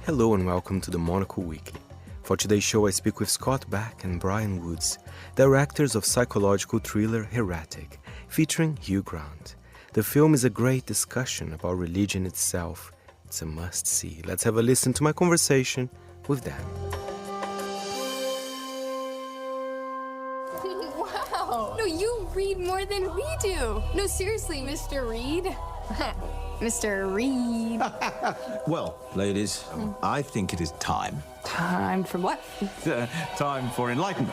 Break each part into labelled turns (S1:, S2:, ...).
S1: Hello and welcome to the Monocle Weekly. For today's show, I speak with Scott Beck and Bryan Woods, directors of psychological thriller Heretic, featuring Hugh Grant. The film is a great discussion about religion itself. It's a must-see. Let's have a listen to my conversation with them.
S2: Wow! No, you read more than we do. No, seriously, Mr. Reed. Mr. Reed.
S3: Well, ladies, I think it is time.
S2: Time for what?
S3: Time for enlightenment.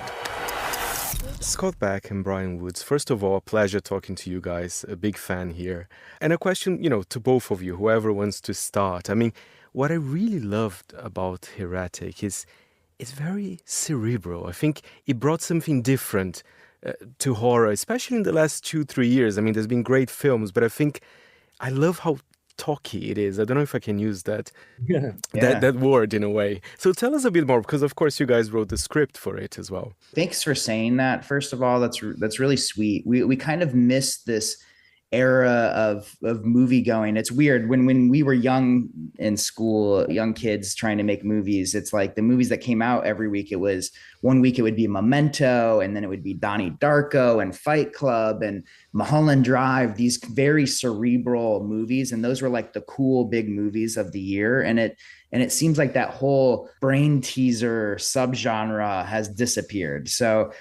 S1: Scott Beck and Bryan Woods, first of all, a pleasure talking to you guys. A big fan here. And a question, to both of you, whoever wants to start. I mean, what I really loved about Heretic is it's very cerebral. I think it brought something different to horror, especially in the last 2-3 years. I mean, there's been great films, but I think I love how talky it is. I don't know if I can use that that word in a way. So tell us a bit more, because of course you guys wrote the script for it as well.
S4: Thanks for saying that. First of all, that's really sweet. We kind of missed this era of movie going. It's weird when we were young in school, young kids trying to make movies. It's like the movies that came out every week. It was 1 week it would be Memento, and then it would be Donnie Darko and Fight Club and Mulholland Drive, these very cerebral movies. And those were like the cool big movies of the year. And it seems like that whole brain teaser subgenre has disappeared. So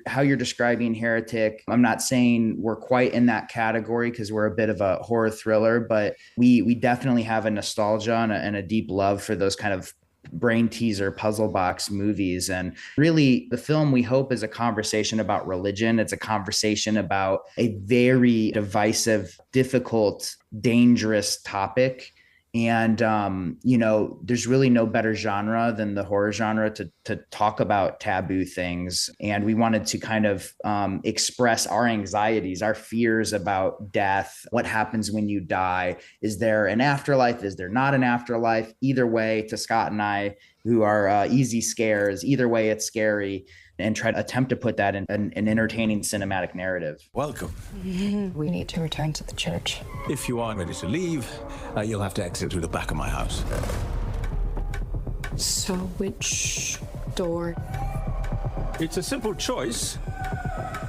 S4: how you're describing Heretic, I'm not saying we're quite in that category because we're a bit of a horror thriller, but we definitely have a nostalgia and a deep love for those kind of brain teaser puzzle box movies. And really the film, we hope, is a conversation about religion. It's a conversation about a very divisive, difficult, dangerous topic. And, there's really no better genre than the horror genre to talk about taboo things. And we wanted to kind of express our anxieties, our fears about death. What happens when you die? Is there an afterlife? Is there not an afterlife? Either way, to Scott and I, who are easy scares, either way, it's scary. And try to attempt to put that in an entertaining cinematic narrative.
S3: Welcome.
S2: We need to return to the church.
S3: If you aren't ready to leave, you'll have to exit through the back of my house.
S2: So which door?
S3: It's a simple choice,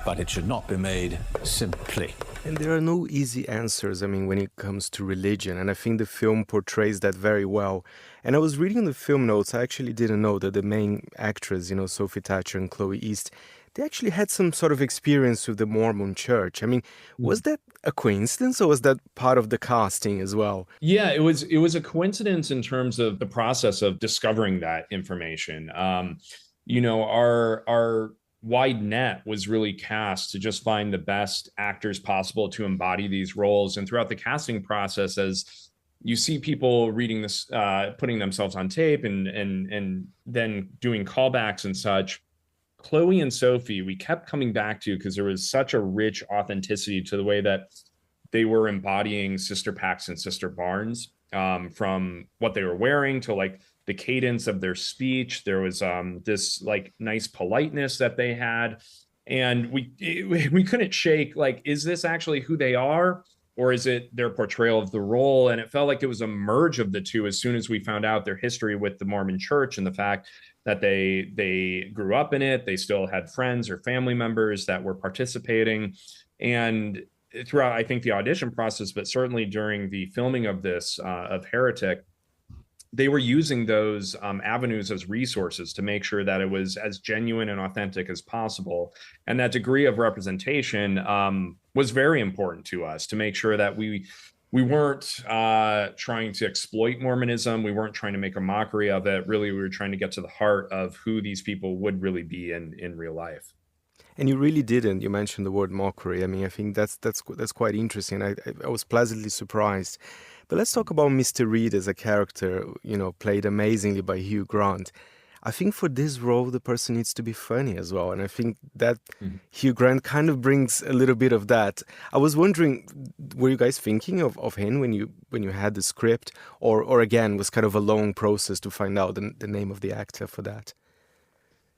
S3: but it should not be made simply.
S1: And there are no easy answers, when it comes to religion. And I think the film portrays that very well. And I was reading the film notes. I actually didn't know that the main actress, Sophie Thatcher and Chloe East, they actually had some sort of experience with the Mormon church. Was that a coincidence, or was that part of the casting as well?
S5: Yeah, it was a coincidence in terms of the process of discovering that information. Our wide net was really cast to just find the best actors possible to embody these roles. And throughout the casting process, as you see people reading this, putting themselves on tape and then doing callbacks and such, Chloe and Sophie, we kept coming back to because there was such a rich authenticity to the way that they were embodying Sister Pax and Sister Barnes, from what they were wearing to like the cadence of their speech. There was this like nice politeness that they had, and we couldn't shake, like, is this actually who they are, or is it their portrayal of the role? And it felt like it was a merge of the two as soon as we found out their history with the Mormon church and the fact that they grew up in it. They still had friends or family members that were participating. And throughout, I think, the audition process, but certainly during the filming of this, of Heretic, they were using those avenues as resources to make sure that it was as genuine and authentic as possible. And that degree of representation was very important to us, to make sure that we weren't trying to exploit Mormonism. We weren't trying to make a mockery of it. Really, we were trying to get to the heart of who these people would really be in real life.
S1: And you really didn't. You mentioned the word mockery. I think that's quite interesting. I was pleasantly surprised. But let's talk about Mr. Reed as a character, played amazingly by Hugh Grant. I think for this role, the person needs to be funny as well. And I think that Hugh Grant kind of brings a little bit of that. I was wondering, were you guys thinking of him when you had the script? Or again, was kind of a long process to find out the name of the actor for that?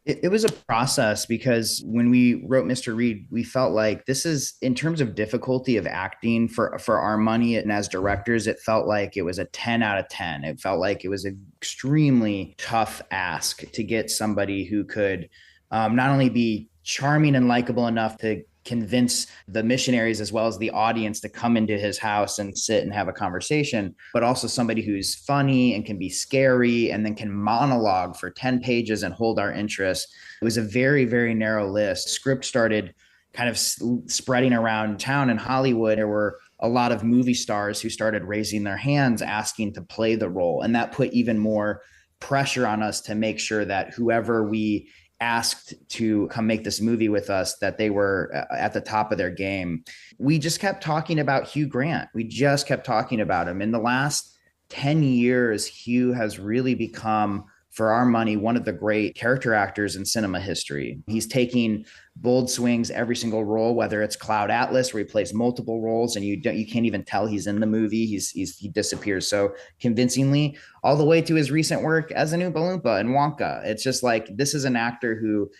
S4: It was a process because when we wrote Mr. Reed, we felt like this is, in terms of difficulty of acting for our money and as directors, it felt like it was a 10 out of 10. It felt like it was an extremely tough ask to get somebody who could not only be charming and likable enough to convince the missionaries as well as the audience to come into his house and sit and have a conversation, but also somebody who's funny and can be scary and then can monologue for 10 pages and hold our interest. It was a very, very narrow list. Script started kind of spreading around town in Hollywood. There were a lot of movie stars who started raising their hands asking to play the role. And that put even more pressure on us to make sure that whoever we asked to come make this movie with us, that they were at the top of their game. We just kept talking about Hugh Grant. We just kept talking about him. In the last 10 years, Hugh has really become, for our money, one of the great character actors in cinema history. He's taking bold swings every single role, whether it's Cloud Atlas, where he plays multiple roles and you can't even tell he's in the movie. He disappears so convincingly, all the way to his recent work as an Oompa Loompa and Wonka. It's just like, this is an actor who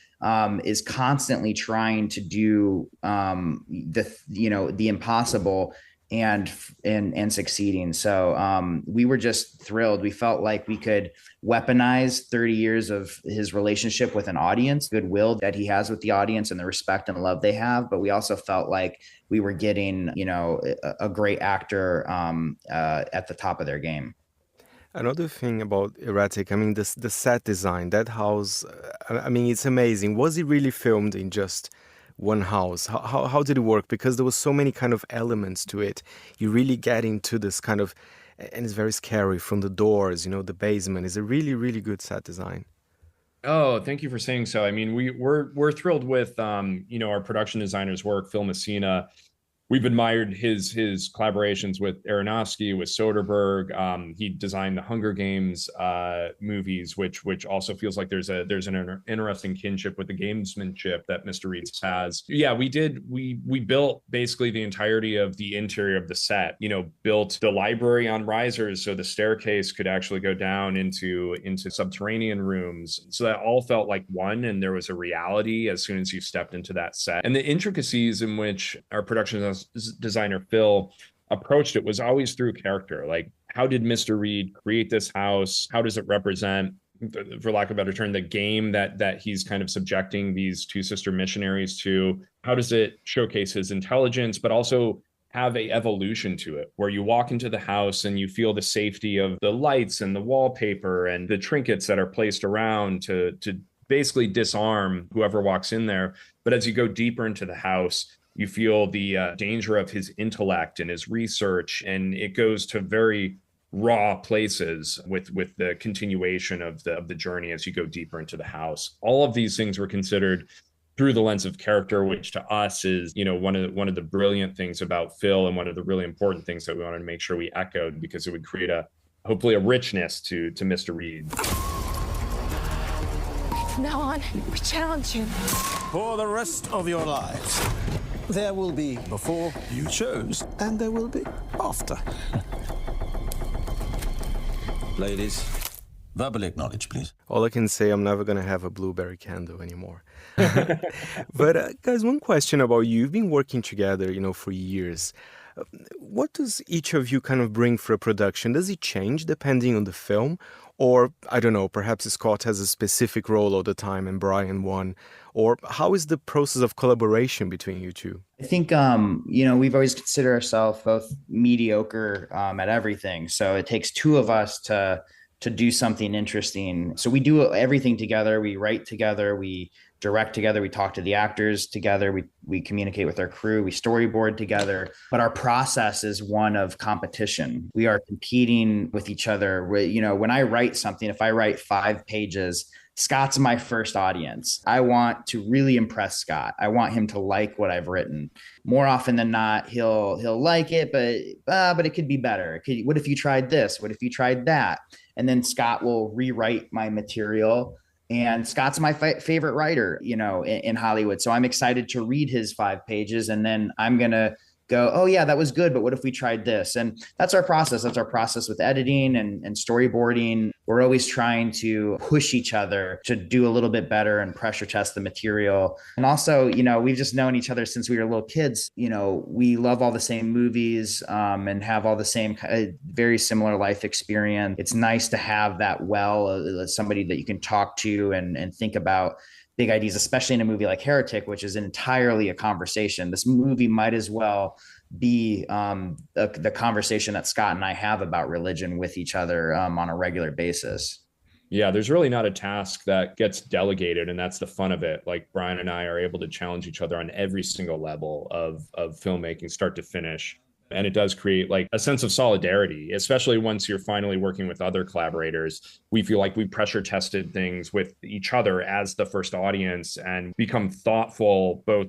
S4: is constantly trying to do the impossible and succeeding. So we were just thrilled. We felt like we could weaponize 30 years of his relationship with an audience, goodwill that he has with the audience and the respect and love they have. But we also felt like we were getting, a great actor at the top of their game.
S1: Another thing about Heretic, I mean, the set design, that house, I mean, it's amazing. Was it really filmed in just one house? How did it work? Because there was so many kind of elements to it. You really get into this kind of, and it's very scary, from the doors, the basement. It's a really, really good set design.
S5: Oh, thank you for saying so. I mean, we're thrilled with our production designer's work, Phil Messina. We've admired his collaborations with Aronofsky, with Soderbergh. He designed the Hunger Games movies, which also feels like there's an interesting kinship with the gamesmanship that Mr. Reed has. Yeah, we built basically the entirety of the interior of the set. Built the library on risers so the staircase could actually go down into subterranean rooms. So that all felt like one, and there was a reality as soon as you stepped into that set. And the intricacies in which our production designer Phil approached it was always through character. Like, how did Mr. Reed create this house? How does it represent, for lack of a better term, the game that he's kind of subjecting these two sister missionaries to? How does it showcase his intelligence, but also have a evolution to it, where you walk into the house and you feel the safety of the lights and the wallpaper and the trinkets that are placed around to basically disarm whoever walks in there. But as you go deeper into the house, you feel the danger of his intellect and his research, and it goes to very raw places with the continuation of the journey as you go deeper into the house. All of these things were considered through the lens of character, which to us is, one of the brilliant things about Phil, and one of the really important things that we wanted to make sure we echoed, because it would create hopefully a richness to Mr. Reed.
S6: From now on, we challenge him.
S3: For the rest of your lives, there will be before you chose, and there will be after. Ladies, verbally acknowledge, please.
S1: All I can say, I'm never going to have a blueberry candle anymore. But guys, one question about you. You've been working together, for years. What does each of you kind of bring for a production? Does it change depending on the film? Or, I don't know, perhaps Scott has a specific role all the time and Bryan one. Or how is the process of collaboration between you two?
S4: I think, we've always considered ourselves both mediocre at everything. So it takes two of us to do something interesting. So we do everything together. We write together. We direct together. We talk to the actors together. We communicate with our crew. We storyboard together. But our process is one of competition. We are competing with each other. When I write something, if I write 5 pages, Scott's my first audience. I want to really impress Scott. I want him to like what I've written. More often than not, he'll like it, but it could be better. What if you tried this? What if you tried that? And then Scott will rewrite my material. And Scott's my favorite writer, in Hollywood. So I'm excited to read his 5 pages, and then I'm going to go, oh yeah, that was good, but what if we tried this? And that's our process. That's our process with editing and storyboarding. We're always trying to push each other to do a little bit better and pressure test the material. And also, we've just known each other since we were little kids. We love all the same movies and have all the same very similar life experience. It's nice to have that somebody that you can talk to and think about big ideas, especially in a movie like Heretic, which is entirely a conversation. This movie might as well be the conversation that Scott and I have about religion with each other on a regular basis.
S5: Yeah, there's really not a task that gets delegated, and that's the fun of it. Like Brian and I are able to challenge each other on every single level of filmmaking, start to finish. And it does create like a sense of solidarity, especially once you're finally working with other collaborators. We feel like we pressure tested things with each other as the first audience and become thoughtful, both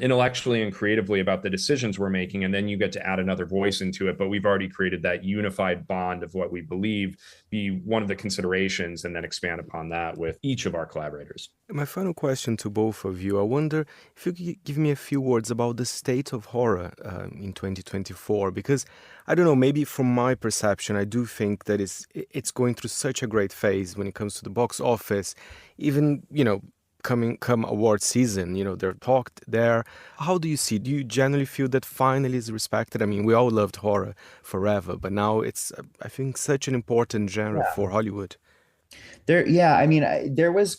S5: intellectually and creatively about the decisions we're making. And then you get to add another voice into it. But we've already created that unified bond of what we believe be one of the considerations, and then expand upon that with each of our collaborators.
S1: My final question to both of you, I wonder if you could give me a few words about the state of horror in 2024, because I don't know, maybe from my perception, I do think that it's going through such a great phase when it comes to the box office, even, come award season, they're talked there. How do you see? Do you generally feel that finally is respected? I mean, we all loved horror forever, but now it's, I think, such an important genre for Hollywood.
S4: There was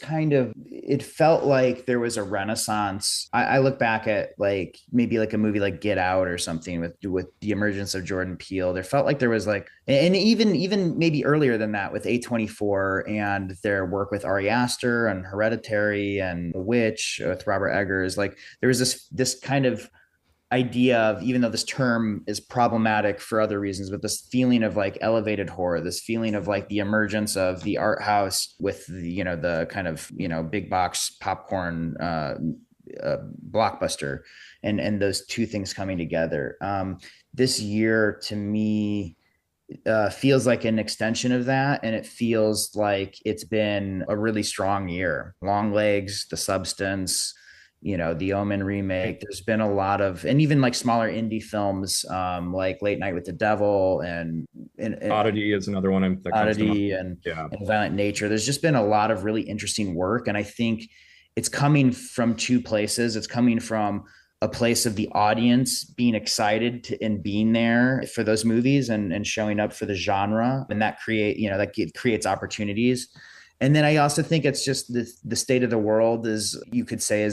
S4: it felt like there was a renaissance. I look back at like maybe like a movie like Get Out or something with the emergence of Jordan Peele. There felt like there was like, and even maybe earlier than that with A24 and their work with Ari Aster and Hereditary and The Witch with Robert Eggers. Like there was this kind of idea of, even though this term is problematic for other reasons, but this feeling of like elevated horror, this feeling of like the emergence of the art house with the kind of big box popcorn blockbuster, and those two things coming together. This year to me feels like an extension of that, and it feels like it's been a really strong year. Longlegs, The Substance, the Omen remake. There's been a lot of, and even like smaller indie films, like Late Night with the Devil and
S5: Oddity is another one.
S4: Oddity and Violent Nature. There's just been a lot of really interesting work. And I think it's coming from two places. It's coming from a place of the audience being excited and being there for those movies and showing up for the genre. And that creates opportunities. And then I also think it's just the state of the world is, you could say,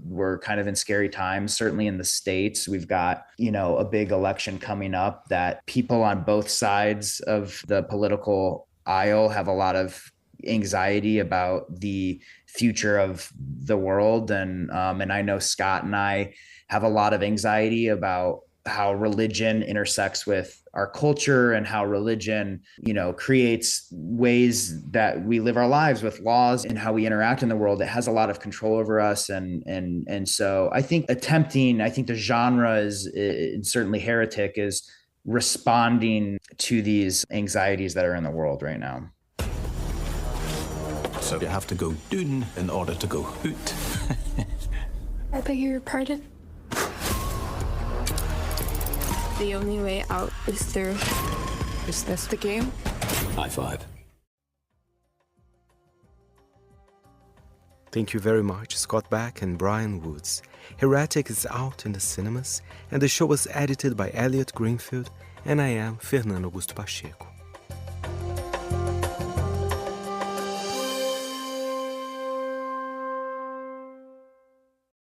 S4: we're kind of in scary times. Certainly in the States, we've got, a big election coming up that people on both sides of the political aisle have a lot of anxiety about the future of the world. And I know Scott and I have a lot of anxiety about how religion intersects with our culture and how religion, creates ways that we live our lives with laws and how we interact in the world. It has a lot of control over us. And so I think the genre is, and certainly Heretic is responding to these anxieties that are in the world right now.
S3: So you have to go dun in order to go hoot.
S2: I beg your pardon? The only way out is through.
S6: Is this the game?
S3: High five.
S1: Thank you very much, Scott Beck and Bryan Woods. Heretic is out in the cinemas, and the show was edited by Elliot Greenfield, and I am Fernando Augusto Pacheco.